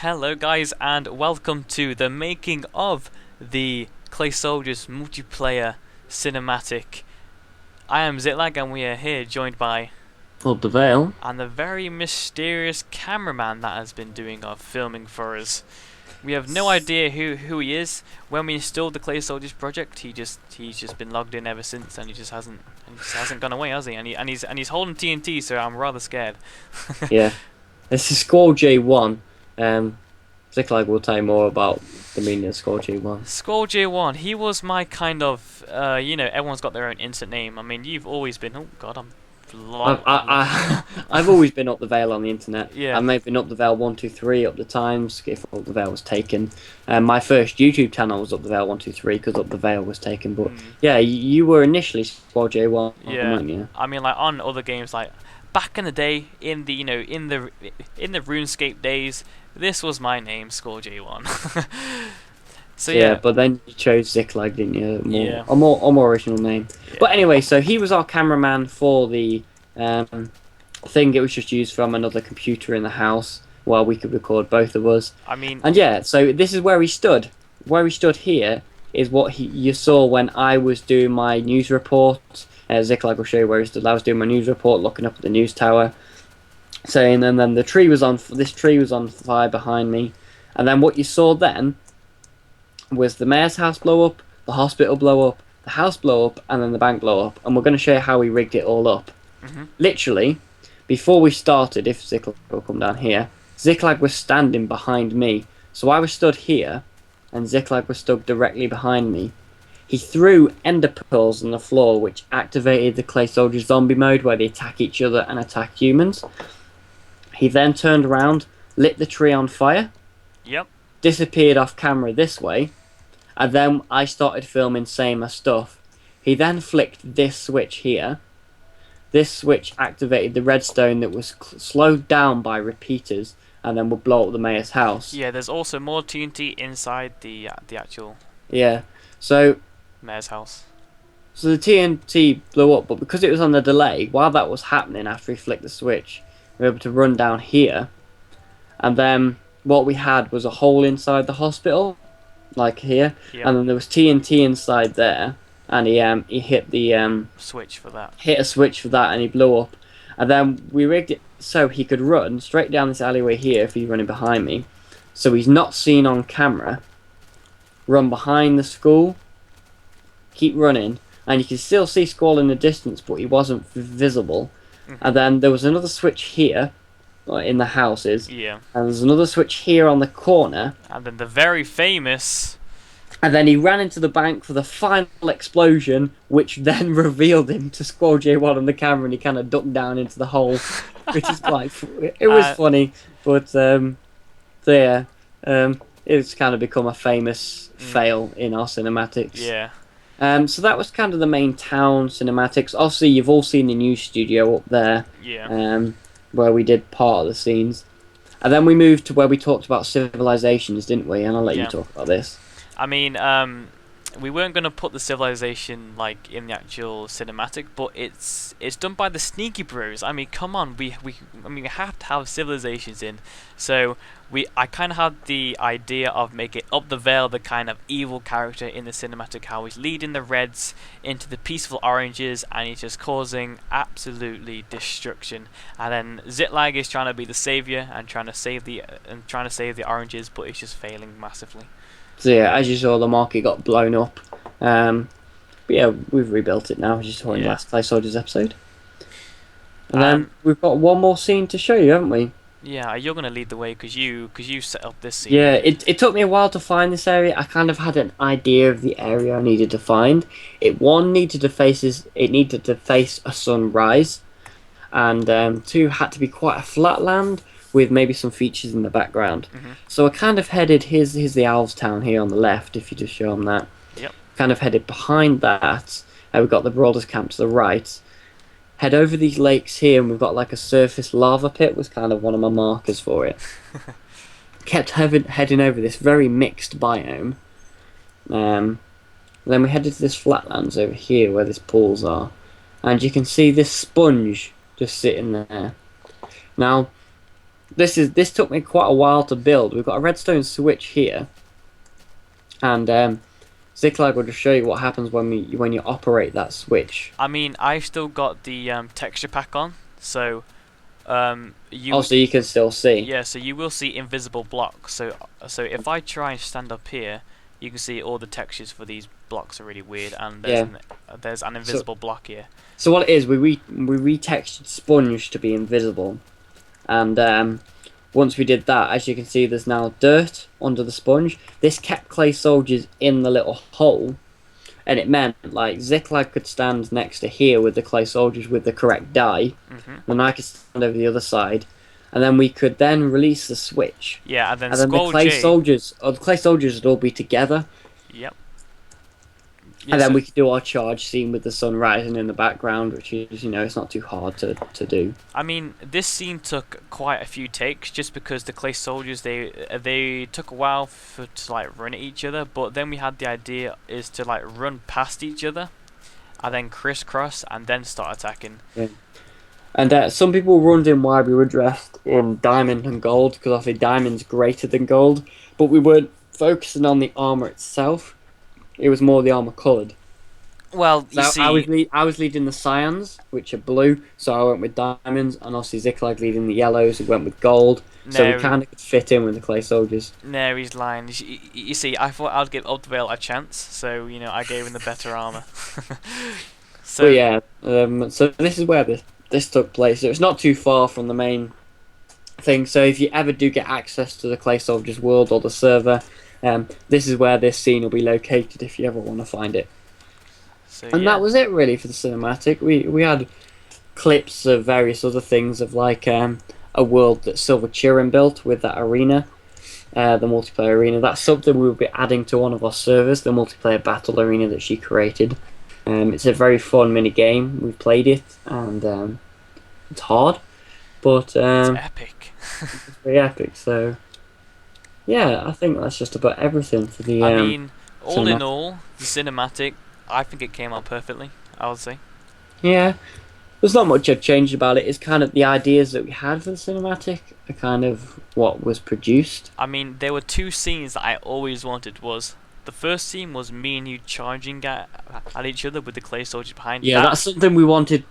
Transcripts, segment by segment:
Hello guys and welcome to the making of the Clay Soldiers multiplayer cinematic. I am Ziclag and we are here joined by Upthevale. and the very mysterious cameraman that has been doing our filming for us. We have no idea who he is. When we installed the Clay Soldiers project, he's just been logged in ever since, and he just hasn't gone away, has he? And he's holding TNT, so I'm rather scared. Yeah. This is Squall J1. Ziclag will tell you more about the meaning of Squall J1. Skull J1, he was my kind of, everyone's got their own instant name. I mean, you've always been, oh god, I've always been Upthevale on the internet. Yeah. I may have been Upthevale123 up the times if Upthevale was taken. My first YouTube channel was Upthevale123 because Upthevale was taken. But yeah, you were initially Squall J1, weren't you? I mean, like, on other games, like, back in the day, in the RuneScape days, this was my name, Skull J1. So yeah. But then you chose Ziclag, didn't you? Yeah. A more original name. Yeah. But anyway, so he was our cameraman for the thing. It was just used from another computer in the house while we could record both of us. I mean, and yeah, so this is where he stood. Where he stood here is what you saw when I was doing my news report. Ziclag will show you where he stood. I was doing my news report, looking up at the news tower, saying, and then the tree was on. This tree was on fire behind me, and then what you saw then was the mayor's house blow up, the hospital blow up, the house blow up, and then the bank blow up. And we're going to show you how we rigged it all up. Literally, before we started, if Ziclag will come down here, Ziclag was standing behind me. So I was stood here, and Ziclag was stood directly behind me. He threw ender pearls on the floor, which activated the Clay Soldiers zombie mode, where they attack each other and attack humans. He then turned around, lit the tree on fire. Yep. Disappeared off camera this way, and then I started filming same stuff. He then flicked this switch here. This switch activated the redstone that was slowed down by repeaters and then would blow up the mayor's house. Yeah, there's also more TNT inside the actual So mayor's house. So the TNT blew up, but because it was on the delay, while that was happening after he flicked the switch, we were able to run down here, and then what we had was a hole inside the hospital, like here, and then there was TNT inside there, and he hit the switch for that. Hit a switch for that, and he blew up. And then we rigged it so he could run straight down this alleyway here if he's running behind me, so he's not seen on camera. Run behind the school, keep running, and you can still see Squall in the distance, but he wasn't visible. And then there was another switch here in the houses, and there's another switch here on the corner, and then the very famous, and then he ran into the bank for the final explosion, which then revealed him to Squall J1 on the camera, and he kind of ducked down into the hole, which is like, it was funny, but it's kind of become a famous fail in our cinematics. So that was kind of the main town cinematics. Obviously, you've all seen the news studio up there, where we did part of the scenes. And then we moved to where we talked about civilizations, didn't we? And I'll let you talk about this. I mean, we weren't going to put the civilization like in the actual cinematic, but it's done by the TheSneakyBros. I mean, come on, we have to have civilizations in. So I kind of had the idea of making Upthevale the kind of evil character in the cinematic, how he's leading the Reds into the peaceful Oranges, and he's just causing absolutely destruction. And then Ziclag is trying to be the savior and trying to save the Oranges, but he's just failing massively. So yeah, as you saw, the market got blown up. But yeah, we've rebuilt it now, as you saw in the last Clay Soldiers episode. And then we've got one more scene to show you, haven't we? Yeah, you're going to lead the way because you set up this scene. Yeah, it took me a while to find this area. I kind of had an idea of the area I needed to find. It needed to face a sunrise, and two, had to be quite a flat land with maybe some features in the background. So I kind of headed, here's the Owls Town here on the left, if you just show them that. Kind of headed behind that, we've got the Broaders Camp to the right. Head over these lakes here, and we've got like a surface lava pit, was kind of one of my markers for it. Kept heading over this very mixed biome. Then we headed to this flatlands over here where these pools are. And you can see this sponge just sitting there. Now, this took me quite a while to build. We've got a redstone switch here, and Ziclag will just show you what happens when you operate that switch. I mean, I've still got the texture pack on, so Also, you can still see. yeah, so you will see invisible blocks. So if I try and stand up here, you can see all the textures for these blocks are really weird, and there's an invisible block here. So what it is, we retextured sponge to be invisible, and once we did that, as you can see, there's now dirt under the sponge. This kept clay soldiers in the little hole, and it meant like Ziclag could stand next to here with the clay soldiers with the correct dye, and I could stand over the other side, and then we could then release the switch. Yeah, and then the clay soldiers, would all be together. Yep. And then we could do our charge scene with the sun rising in the background, which is, it's not too hard to do. I mean, this scene took quite a few takes, just because the clay soldiers, they took a while to like run at each other, but then we had the idea is to like run past each other, and then crisscross, and then start attacking. Yeah. And some people were wondering why we were dressed in diamond and gold, because obviously diamond's greater than gold, but we weren't focusing on the armor itself. It was more the armor coloured. Well, you see, I was leading the cyans, which are blue, so I went with diamonds, and obviously Ziclag leading the yellows, who went with gold. So we kind of could fit in with the clay soldiers. No, he's lying. You see, I thought I'd give Upthevale a chance, so I gave him the better armor. So but yeah, so this is where this took place. So it's not too far from the main thing. So if you ever do get access to the clay soldiers world or the server, this is where this scene will be located if you ever want to find it. So, and that was it really for the cinematic. We had clips of various other things of like a world that SilverChiren built with that arena, the multiplayer arena. That's something we will be adding to one of our servers, the multiplayer battle arena that she created. It's a very fun mini game. We've played it, and it's hard, but it's epic. it's very epic. So yeah, I think that's just about everything for the. I mean, all in all, the cinematic, I think it came out perfectly, I would say. Yeah, there's not much I've changed about it. It's kind of the ideas that we had for the cinematic are kind of what was produced. I mean, there were two scenes that I always wanted. The first scene was me and you charging at each other with the clay soldiers behind. Yeah, that's something we wanted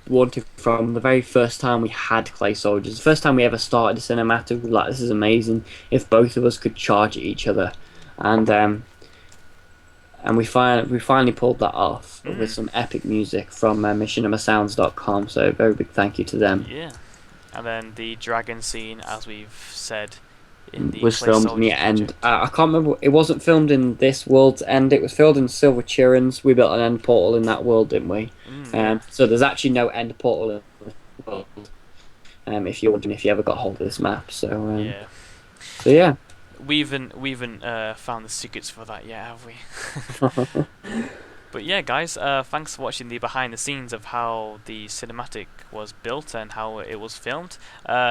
from the very first time we had clay soldiers. The first time we ever started a cinematic, we were like, this is amazing if both of us could charge at each other, and we finally pulled that off with some epic music from missionumbersounds.com. So very big thank you to them. Yeah, and then the dragon scene, as we've said, was filmed in the end. I can't remember. It wasn't filmed in this world's end. It was filmed in SilverChiren's. We built an end portal in that world, didn't we? So there's actually no end portal in the world. If you're wondering if you ever got hold of this map, so yeah. So yeah. We haven't found the secrets for that yet, have we? But yeah, guys, thanks for watching the behind the scenes of how the cinematic was built and how it was filmed.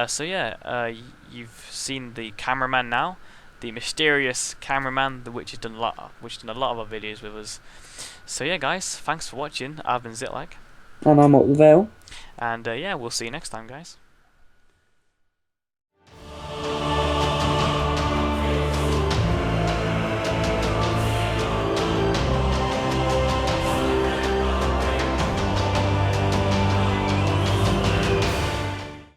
So yeah, you've seen the cameraman now, the mysterious cameraman, which has done a lot of our videos with us. So yeah, guys, thanks for watching. I've been Ziclag, And I'm Upthevale. and yeah, we'll see you next time, guys.